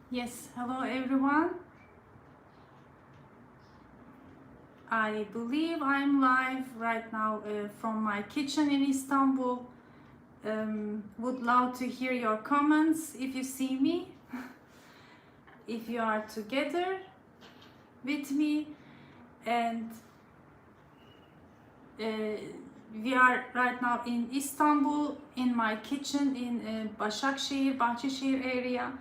Yes, hello everyone. I believe I'm live right now from my kitchen in Istanbul. Would love to hear your comments if you see me, if you are together with me, and we are right now in Istanbul in my kitchen in Başakşehir, Bahçeşehir area.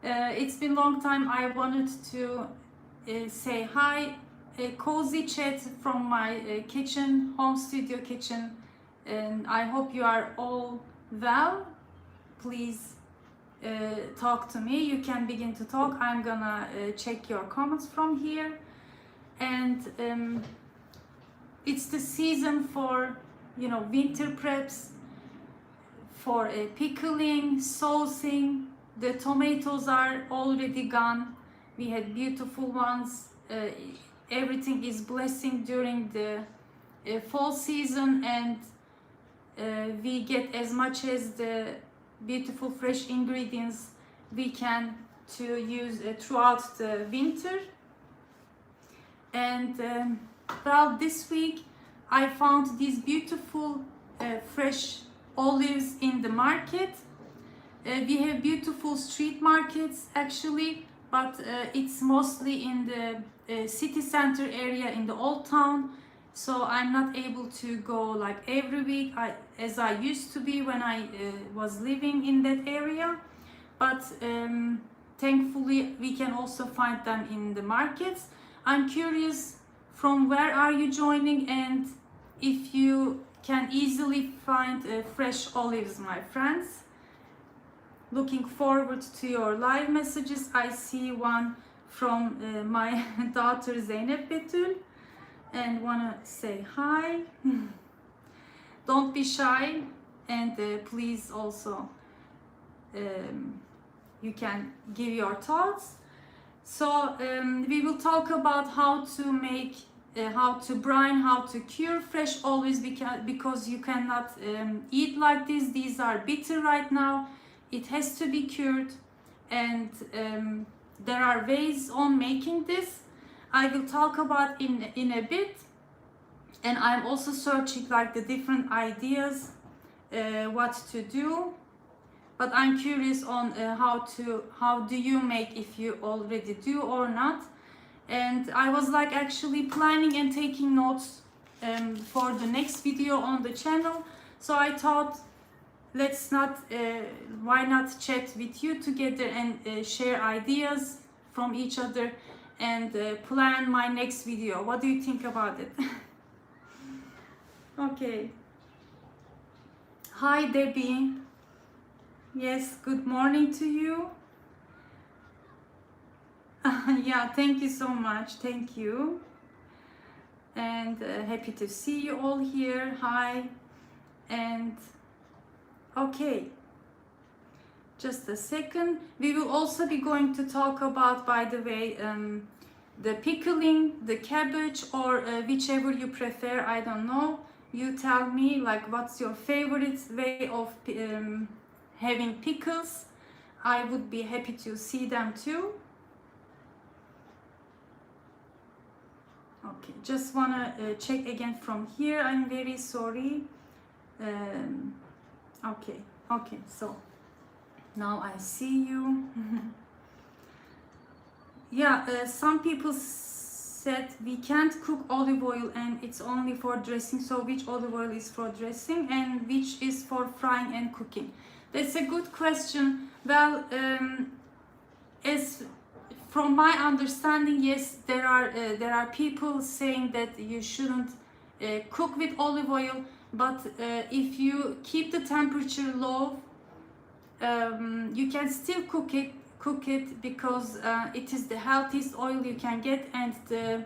It's been a long time. I wanted to say hi, a cozy chat from my kitchen, home studio kitchen, and I hope you are all well. Please talk to me. You can begin to talk. I'm gonna check your comments from here, and it's the season for winter preps, for pickling, saucing. The tomatoes are already gone. We had beautiful ones. Everything is blessing during the fall season, and we get as much as the beautiful fresh ingredients we can to use throughout the winter. And well, this week I found these beautiful fresh olives in the market. We have beautiful street markets actually, but it's mostly in the city center area in the old town. So I'm not able to go like every week as I used to be when I was living in that area. But thankfully we can also find them in the markets. I'm curious from where are you joining, and if you can easily find fresh olives, my friends. Looking forward to your live messages. I see one from my daughter Zeynep Betül, and wanna say hi. Don't be shy, and please also you can give your thoughts. So we will talk about how to make, how to brine, how to cure fresh olives, because you cannot eat like this. These are bitter right now. It has to be cured, and there are ways on making this. I will talk about in a bit, and I'm also searching like the different ideas what to do. But I'm curious on how do you make, if you already do or not. And I was like actually planning and taking notes for the next video on the channel. So I thought, let's not why not chat with you together and share ideas from each other, and plan my next video. What do you think about it? Okay. Hi Debbie. Yes, good morning to you. Yeah, thank you so much. Thank you. And happy to see you all here. Hi. And okay, just a second. We will also be going to talk about, by the way, the pickling, the cabbage, or whichever you prefer. I don't know. You tell me, like, what's your favorite way of having pickles. I would be happy to see them too. Okay, just wanna check again from here. I'm very sorry. Okay, so now I see you. Yeah, some people said we can't cook olive oil and it's only for dressing. So which olive oil is for dressing and which is for frying and cooking? That's a good question. Well, as from my understanding, yes, there are people saying that you shouldn't cook with olive oil, but if you keep the temperature low, you can still cook it because it is the healthiest oil you can get, and the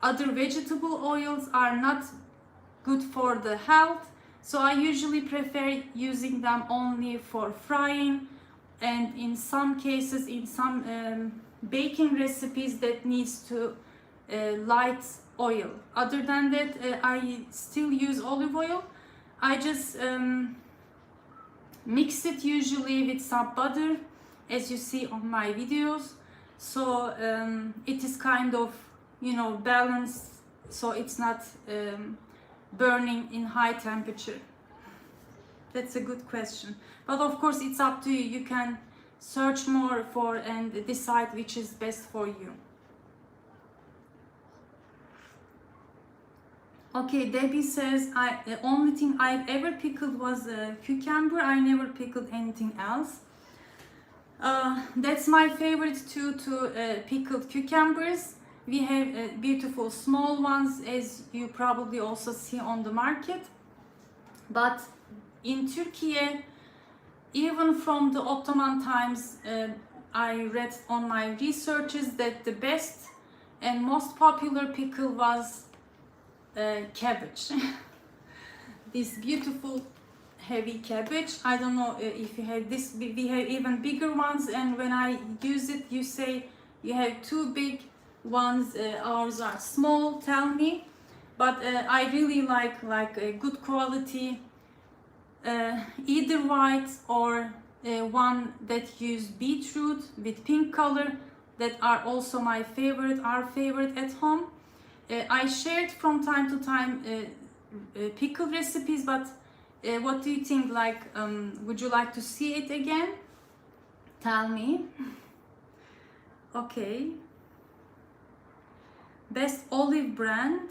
other vegetable oils are not good for the health. So I usually prefer using them only for frying, and in some cases, in some baking recipes that needs to light oil. Other than that, I still use olive oil. I just mix it usually with some butter as you see on my videos. So it is kind of, you know, balanced, so it's not burning in high temperature. That's a good question, but of course it's up to you. You can search more for and decide which is best for you. Okay, Debbie says, the only thing I've ever pickled was a cucumber. I never pickled anything else. That's my favorite too, to pickled cucumbers. We have beautiful small ones, as you probably also see on the market. But in Turkey, even from the Ottoman times, I read on my researches that the best and most popular pickle was cabbage. This beautiful heavy cabbage. I don't know if you have this. We have even bigger ones, and when I use it, you say you have two big ones. Ours are small. Tell me, but I really like a good quality, either white or one that use beetroot with pink color. That are also my favorite. Our favorite at home. I shared from time to time pickle recipes, but what do you think? Like, would you like to see it again? Tell me. Okay. Best olive brand?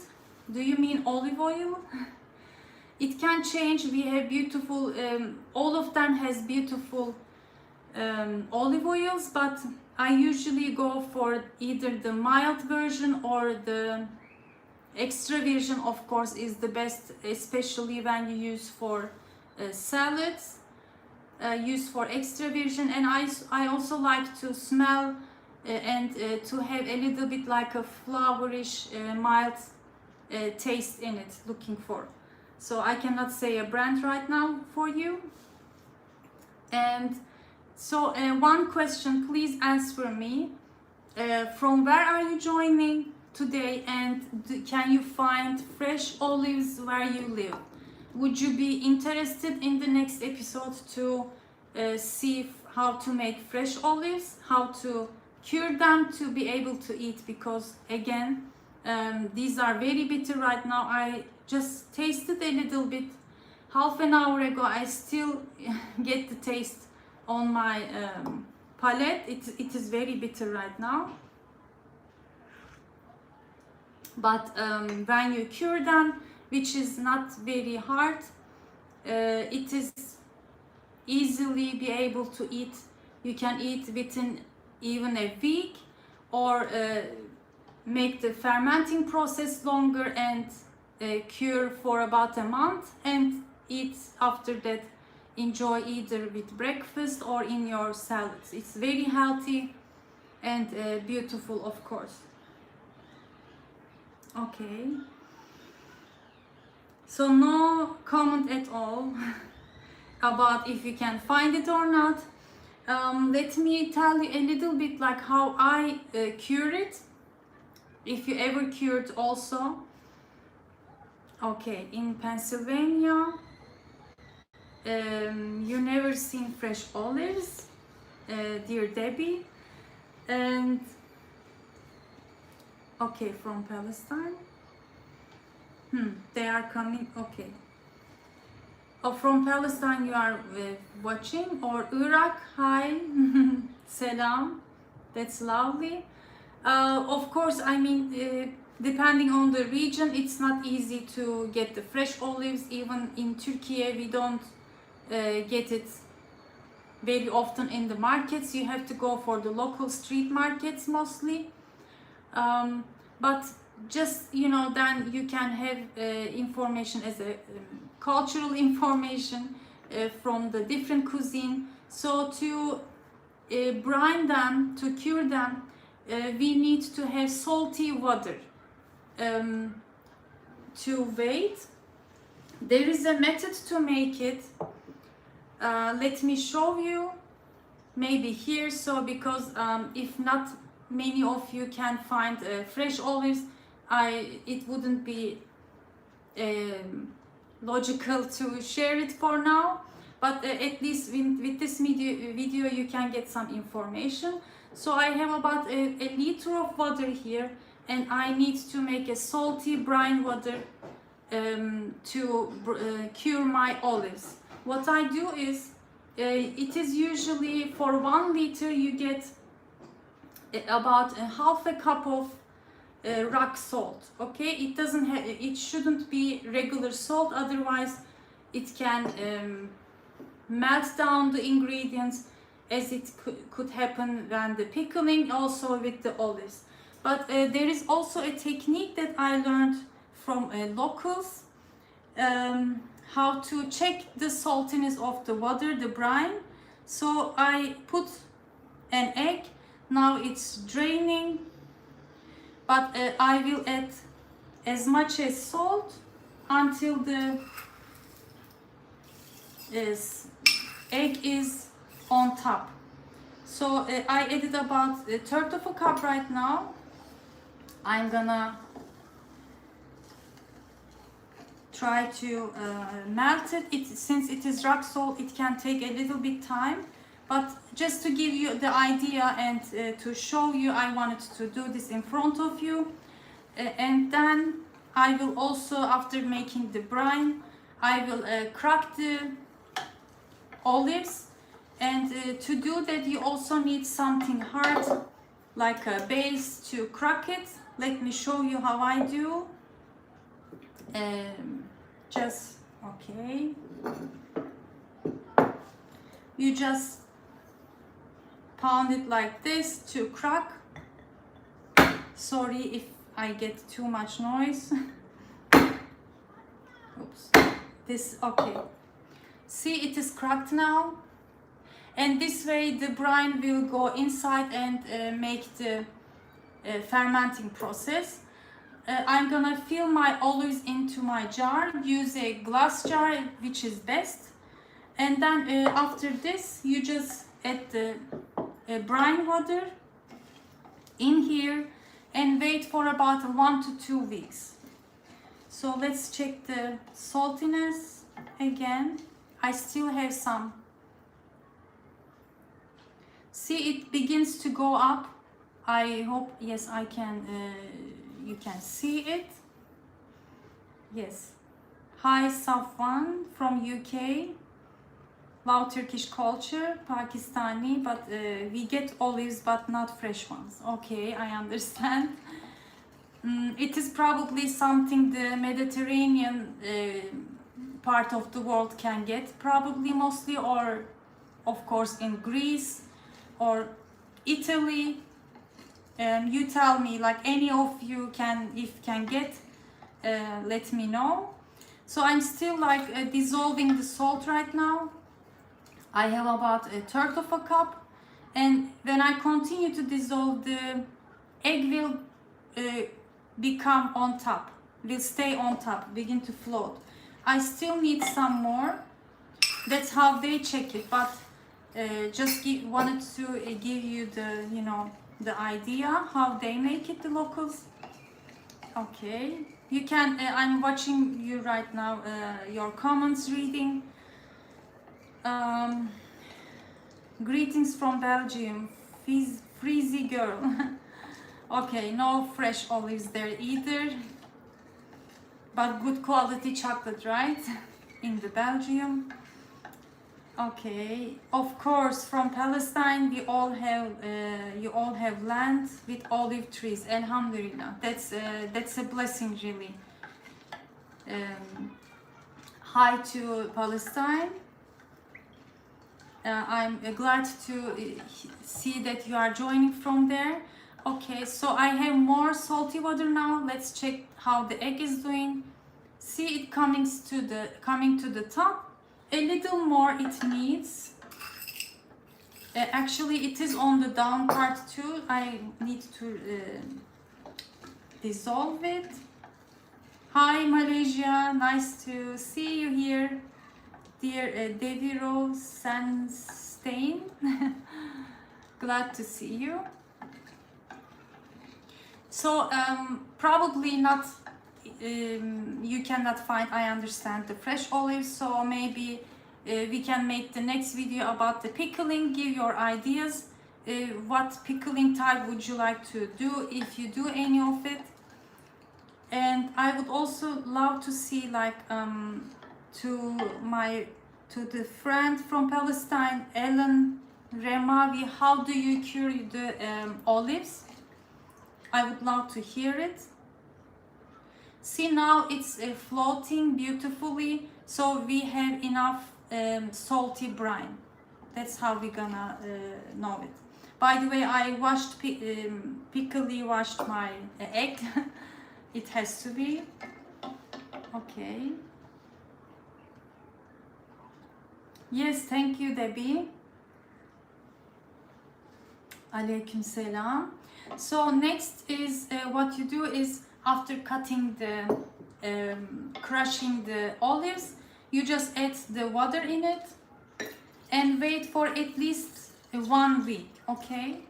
Do you mean olive oil? It can change. We have beautiful, all of them has beautiful olive oils, but I usually go for either the mild version or the extra virgin. Of course is the best, especially when you use for salads. Use for extra virgin, and I also like to smell and to have a little bit like a flourish, mild taste in it, looking for. So I cannot say a brand right now for you. And so one question, please answer me. From where are you joining today, and can you find fresh olives where you live? Would you be interested in the next episode to see how to make fresh olives, how to cure them to be able to eat? Because again, these are very bitter right now. I just tasted a little bit half an hour ago. I still get the taste on my palate. It is very bitter right now. But when you cure them, which is not very hard, it is easily be able to eat. You can eat within even a week, or make the fermenting process longer and cure for about a month, and eat after that. Enjoy either with breakfast or in your salads. It's very healthy and beautiful, of course. Okay, so no comment at all about if you can find it or not. Let me tell you a little bit like how I cure it, if you ever cured also. Okay, in Pennsylvania, you never seen fresh olives, dear Debbie. And okay, from Palestine. They are coming. Okay. Oh, from Palestine you are watching, or Iraq. Hi, selam. That's lovely. Of course, I mean, depending on the region, it's not easy to get the fresh olives. Even in Turkey, we don't get it very often in the markets. You have to go for the local street markets mostly. But just, you know, then you can have information as a cultural information from the different cuisine. So to brine them, to cure them, we need to have salty water to wait. There is a method to make it. Let me show you, maybe here. So because if not many of you can find fresh olives, it wouldn't be logical to share it for now. but at least with this video you can get some information. So I have about a liter of water here, and I need to make a salty brine water to cure my olives. What I do is, it is usually for 1 liter you get about half a cup of rock salt. Okay, it doesn't have, it shouldn't be regular salt, otherwise it can melt down the ingredients, as it could happen when the pickling, also with the olives. But there is also a technique that I learned from locals, how to check the saltiness of the water, the brine. So I put an egg, now it's draining, but I will add as much as salt until the egg is on top. So I added about 1/3 of a cup right now. I'm gonna try to melt it. Since it is rock salt, it can take a little bit time, but just to give you the idea and to show you, I wanted to do this in front of you. And then I will also, after making the brine, I will crack the olives. And to do that, you also need something hard, like a base, to crack it. Let me show you how I do. Okay. You just pound it like this to crack. Sorry if I get too much noise. Oops. Okay. See, it is cracked now. And this way the brine will go inside and make the fermenting process. I'm gonna fill my olives into my jar. Use a glass jar, which is best. And then after this, you just add the brine water in here and wait for about 1 to 2 weeks. So let's check the saltiness again. I still have some. See, it begins to go up. I hope, yes, I can, you can see it. Yes. Hi Safwan from UK. Love Turkish culture, Pakistani, but we get olives but not fresh ones. Okay, I understand. It is probably something the Mediterranean part of the world can get, probably mostly, or of course in Greece or Italy. You tell me, like any of you can, if can get, let me know. So I'm still like dissolving the salt right now. I have about 1/3 of a cup, and when I continue to dissolve, the egg will become on top, will stay on top, begin to float. I still need some more. That's how they check it, but just wanted to give you the, you know, the idea how they make it, the locals. Okay, you can, I'm watching you right now, your comments, reading. Greetings from Belgium, freezy girl. Okay, no fresh olives there either, but good quality chocolate, right? In the Belgium. Okay, of course, from Palestine we all have, you all have land with olive trees. Alhamdulillah, that's a blessing, really. Hi to Palestine. I'm glad to see that you are joining from there. Okay, so I have more salty water now. Let's check how the egg is doing. See it coming to the top. A little more it needs. Actually, it is on the down part too. I need to dissolve it. Hi Malaysia, nice to see you here. Dear Deviro Sanstain, glad to see you. So probably not, you cannot find, I understand, the fresh olives, so maybe we can make the next video about the pickling. Give your ideas. What pickling type would you like to do, if you do any of it? And I would also love to see, like, to the friend from Palestine, Ellen Remavi, how do you cure the olives? I would love to hear it. See, now it's floating beautifully, so we have enough salty brine. That's how we're gonna know it. By the way, I washed pickly washed my egg. It has to be okay. Yes, thank you, Debbie. Aleyküm selam. So next is what you do is, after cutting the crushing the olives, you just add the water in it and wait for at least 1 week. Okay,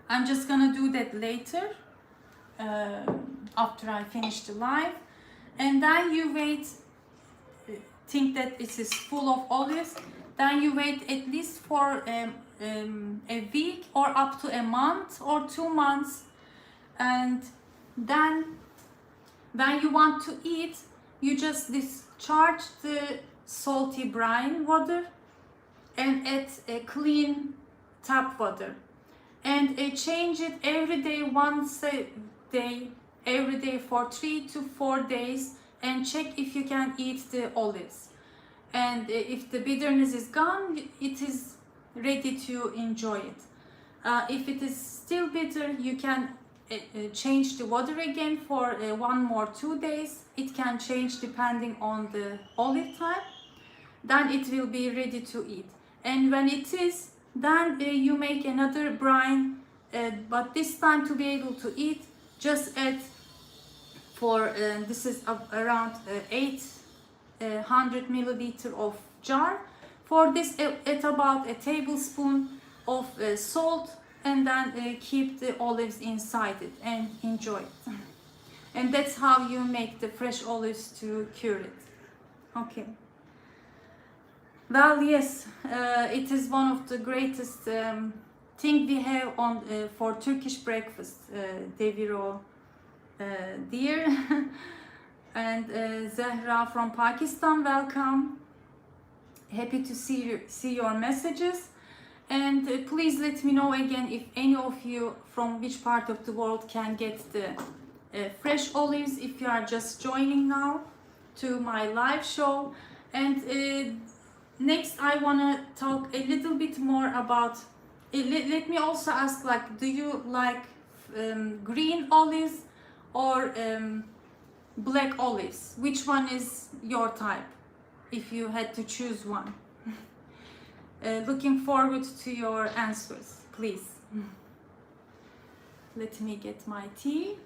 I'm just gonna do that later after I finish the live. And then you wait, think that it is full of olives, then you wait at least for a week or up to a month or 2 months. And then when you want to eat, you just discharge the salty brine water and add a clean tap water, and change it every day, once a day, every day for 3 to 4 days, and check if you can eat the olives. And if the bitterness is gone, it is ready to enjoy it. If it is still bitter, you can change the water again for 1 more 2 days. It can change depending on the olive type. Then it will be ready to eat. And when it is, then you make another brine, but this time, to be able to eat, just add for this is around 800 milliliter of jar. For this, add about a tablespoon of salt, and then keep the olives inside it and enjoy it. And that's how you make the fresh olives to cure it. Okay. Well, yes, it is one of the greatest thing we have on for Turkish breakfast, Deviro dear. And Zahra from Pakistan, welcome. Happy to see your messages. And please let me know again if any of you from which part of the world can get the fresh olives, if you are just joining now to my live show. And next, I want to talk a little bit more about, let me also ask, like, do you like green olives or black olives? Which one is your type, if you had to choose one? Looking forward to your answers, please. Let me get my tea.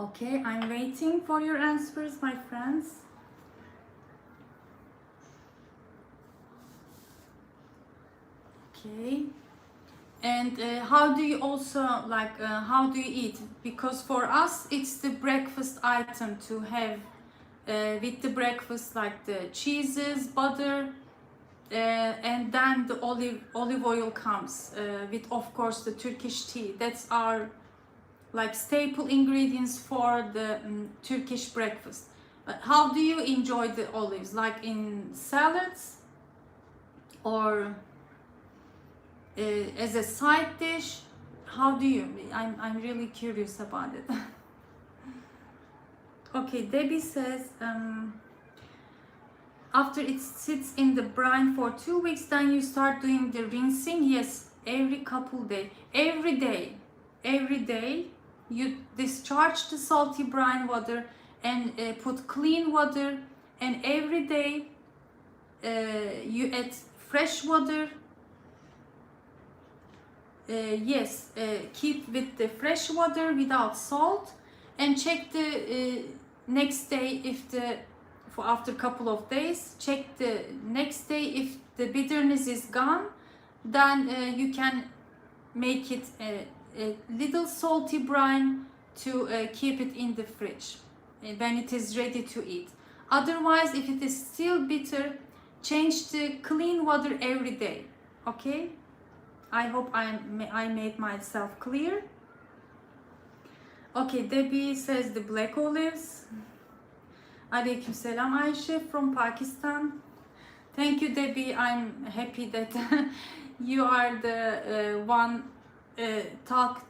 Okay, I'm waiting for your answers, my friends. Okay. And how do you also like, how do you eat? Because for us, it's the breakfast item to have with the breakfast, like the cheeses, butter, and then the olive oil comes with, of course, the Turkish tea. That's our like staple ingredients for the Turkish breakfast. But how do you enjoy the olives? Like in salads, or as a side dish? How do you? I'm really curious about it. Okay, Debbie says after it sits in the brine for 2 weeks, then you start doing the rinsing. Yes, every couple days, every day you discharge the salty brine water and put clean water, and every day you add fresh water. Yes, keep with the fresh water without salt, and check the next day if after a couple of days, check the next day if the bitterness is gone. Then you can make it a little salty brine to keep it in the fridge when it is ready to eat. Otherwise, if it is still bitter, change to clean water every day. Okay, I hope I made myself clear. Okay, Debbie says the black olives. Aleyküm selam Ayşe from Pakistan. Thank you, Debbie. I'm happy that you are the one talk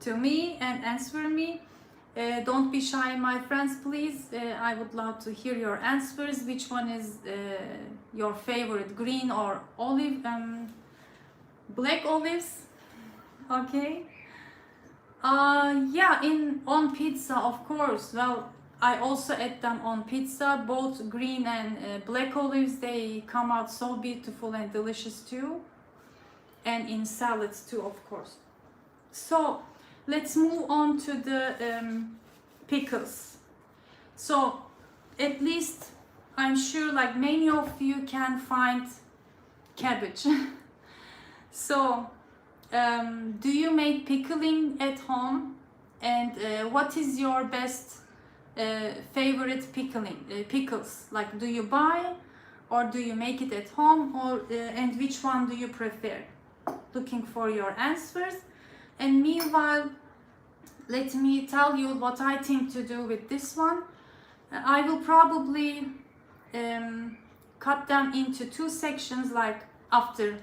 to me and answer me. Don't be shy, my friends, please. I would love to hear your answers. Which one is your favorite, green or olive? Black olives. Okay. Yeah, on pizza, of course. Well, I also add them on pizza. Both green and black olives, they come out so beautiful and delicious too. And in salads too, of course. So let's move on to the pickles. So at least I'm sure like many of you can find cabbage. So do you make pickling at home? And what is your best favorite pickles? Like, do you buy or do you make it at home, or and which one do you prefer? Looking for your answers. And meanwhile, let me tell you what I think to do with this one. I will probably cut them into two sections, like after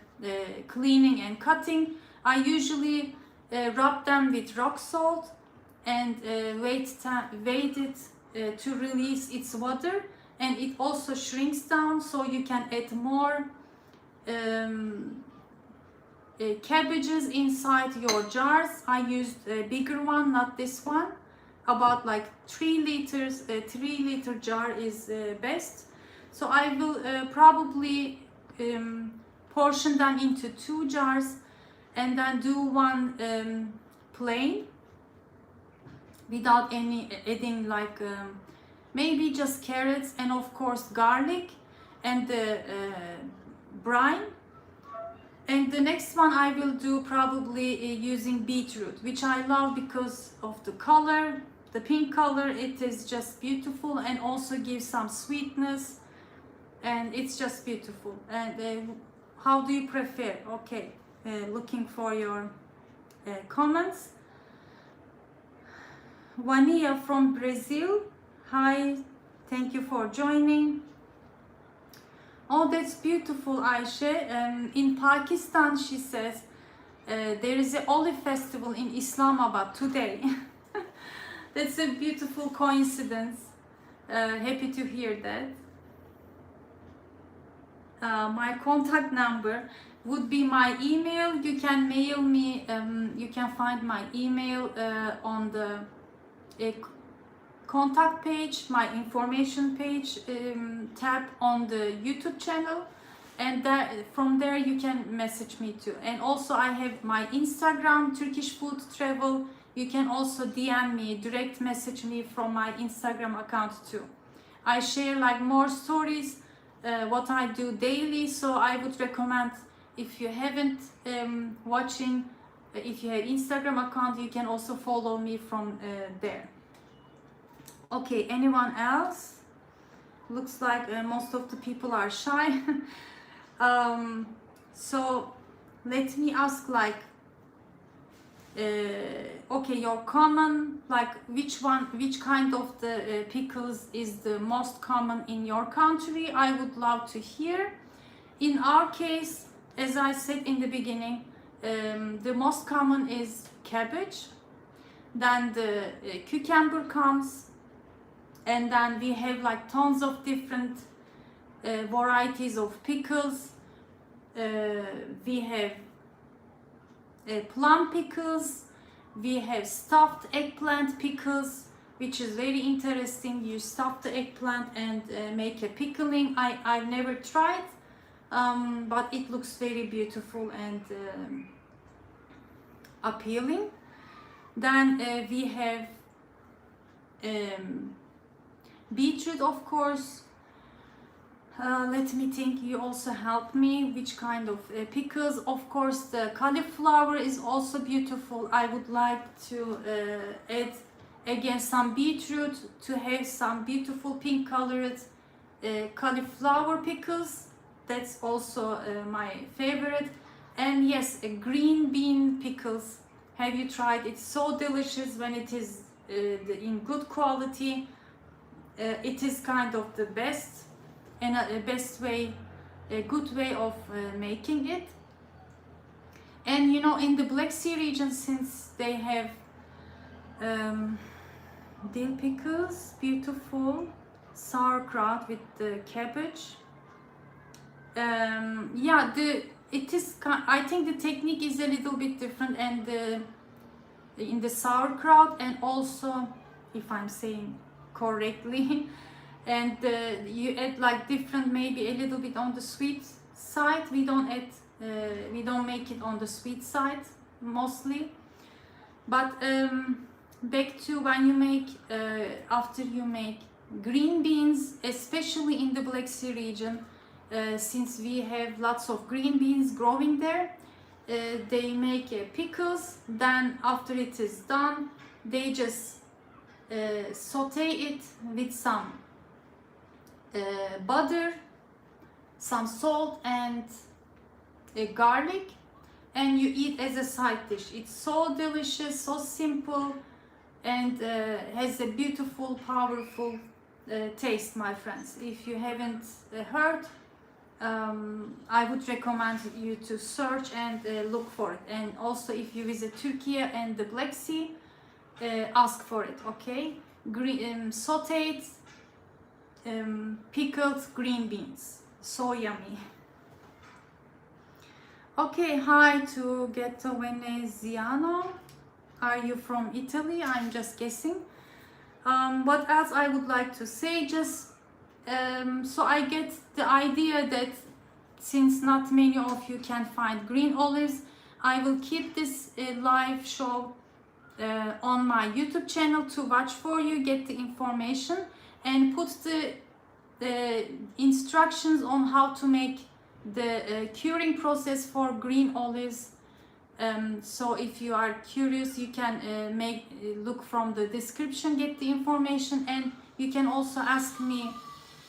cleaning and cutting. I usually rub them with rock salt and wait it to release its water, and it also shrinks down, so you can add more cabbages inside your jars. I used a bigger one, not this one, about like 3 liters. A 3-liter jar is best. So I will probably portion them into 2 jars and then do one plain without any adding, like maybe just carrots and of course garlic and the brine. And the next one I will do probably using beetroot, which I love because of the color, the pink color. It is just beautiful and also gives some sweetness, and it's just beautiful. And how do you prefer? Okay, looking for your comments. Vania from Brazil, hi, thank you for joining. Oh, that's beautiful, Ayşe. In Pakistan, she says, there is an olive festival in Islamabad today. That's a beautiful coincidence. Happy to hear that. My contact number would be my email. You can mail me. You can find my email on the contact page, my information page tab on the YouTube channel, and from there you can message me too. And also I have my Instagram, Turkish Food Travel. You can also DM me, direct message me from my Instagram account too. I share like more stories, what I do daily, so I would recommend, if you haven't watching, if you have Instagram account, you can also follow me from there. Okay, anyone else? Looks like most of the people are shy. So let me ask, like, okay, your common, like, which kind of the pickles is the most common in your country? I would love to hear. In our case, as I said in the beginning, the most common is cabbage, then the cucumber comes, and then we have like tons of different varieties of pickles. We have plum pickles, we have stuffed eggplant pickles, which is very interesting. You stuff the eggplant and make a pickling. I've never tried, but it looks very beautiful and appealing. Then we have beetroot, of course. Let me think. You also help me. Which kind of pickles? Of course, the cauliflower is also beautiful. I would like to add again some beetroot to have some beautiful pink colored cauliflower pickles. That's also my favorite. And yes, green bean pickles. Have you tried? It's so delicious when it is in good quality. It is kind of the best and a best way, a good way of making it. And you know, in the Black Sea region, since they have dill pickles, beautiful sauerkraut with the cabbage. Yeah, it is. I think the technique is a little bit different, and in the sauerkraut, and also, if I'm saying correctly, and you add like different, maybe a little bit on the sweet side. We don't add, we don't make it on the sweet side mostly. But back to when you make, after you make green beans, especially in the Black Sea region, since we have lots of green beans growing there, they make pickles. Then after it is done, they just saute it with some butter, some salt, and garlic, and you eat as a side dish. It's so delicious, so simple, and has a beautiful, powerful taste, my friends. If you haven't heard, I would recommend you to search and look for it. And also, if you visit Turkey and the Black Sea, ask for it. Okay, sauteed pickled green beans, so yummy. Okay, hi to Ghetto Veneziano. Are you from Italy? I'm just guessing. What else I would like to say? Just so I get the idea that since not many of you can find green olives, I will keep this live show on my YouTube channel to watch for you, get the information, and put the instructions on how to make the curing process for green olives. So if you are curious, you can look from the description, get the information, and you can also ask me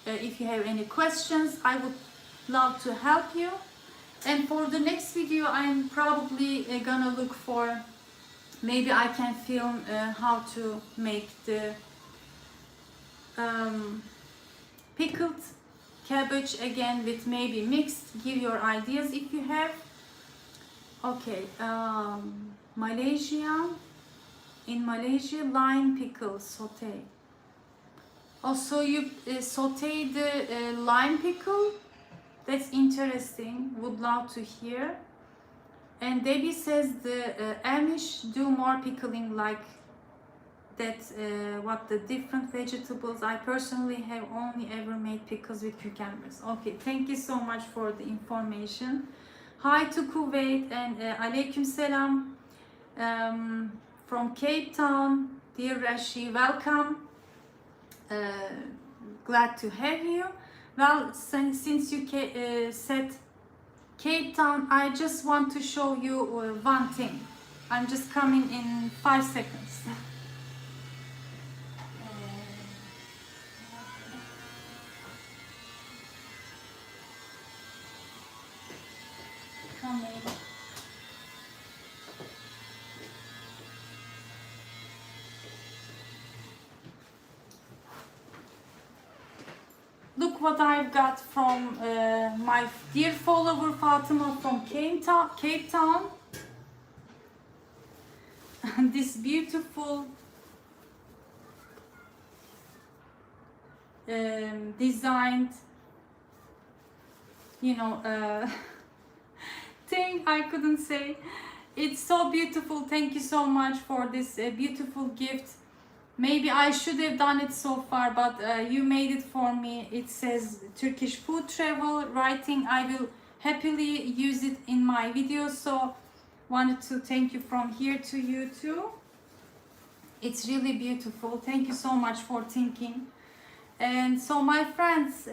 if you have any questions. I would love to help you. And for the next video, I'm probably gonna look for, maybe I can film how to make the pickled cabbage again with maybe mixed. Give your ideas if you have. Okay, Malaysia. In Malaysia, lime pickle saute. Also, you saute the lime pickle. That's interesting. Would love to hear. And Debbie says the Amish do more pickling like that. What the different vegetables? I personally have only ever made pickles with cucumbers. Okay, thank you so much for the information. Hi to Kuwait and alaikum salam from Cape Town, dear Rashi. Welcome. Glad to have you. Well, since you said Cape Town, I just want to show you one thing. I'm just coming in 5 seconds. Coming. Look what I've got from my dear follower Fatima from Cape Town. This beautiful designed, you know, thing I couldn't say. It's so beautiful. Thank you so much for this beautiful gift. Maybe I should have done it so far, but you made it for me. It says Turkish food travel writing. I will happily use it in my video. So wanted to thank you from here to you too. It's really beautiful. Thank you so much for thinking. And so my friends,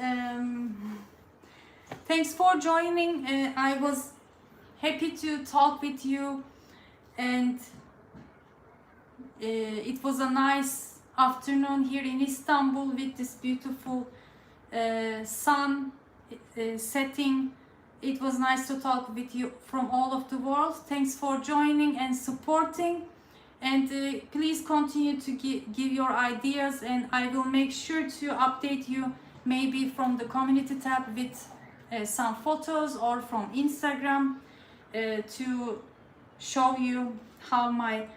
thanks for joining. I was happy to talk with you, and it was a nice afternoon here in Istanbul with this beautiful sun setting. It was nice to talk with you from all of the world. Thanks for joining and supporting, and please continue to give your ideas, and I will make sure to update you maybe from the community tab with some photos, or from Instagram to show you how my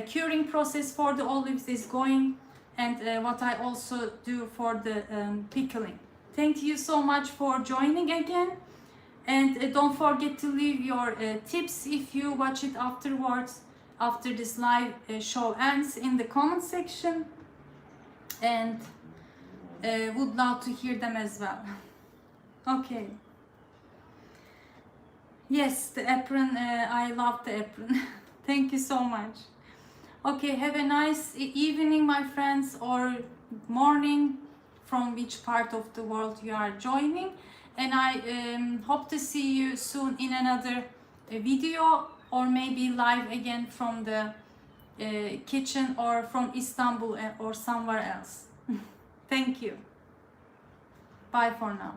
curing process for the olives is going, and what I also do for the pickling. Thank you so much for joining again, and don't forget to leave your tips if you watch it afterwards, after this live show ends, in the comment section, and would love to hear them as well. Okay. Yes, the apron, I love the apron. Thank you so much. Okay, have a nice evening, my friends, or morning, from which part of the world you are joining. And I hope to see you soon in another video, or maybe live again from the kitchen, or from Istanbul, or somewhere else. Thank you. Bye for now.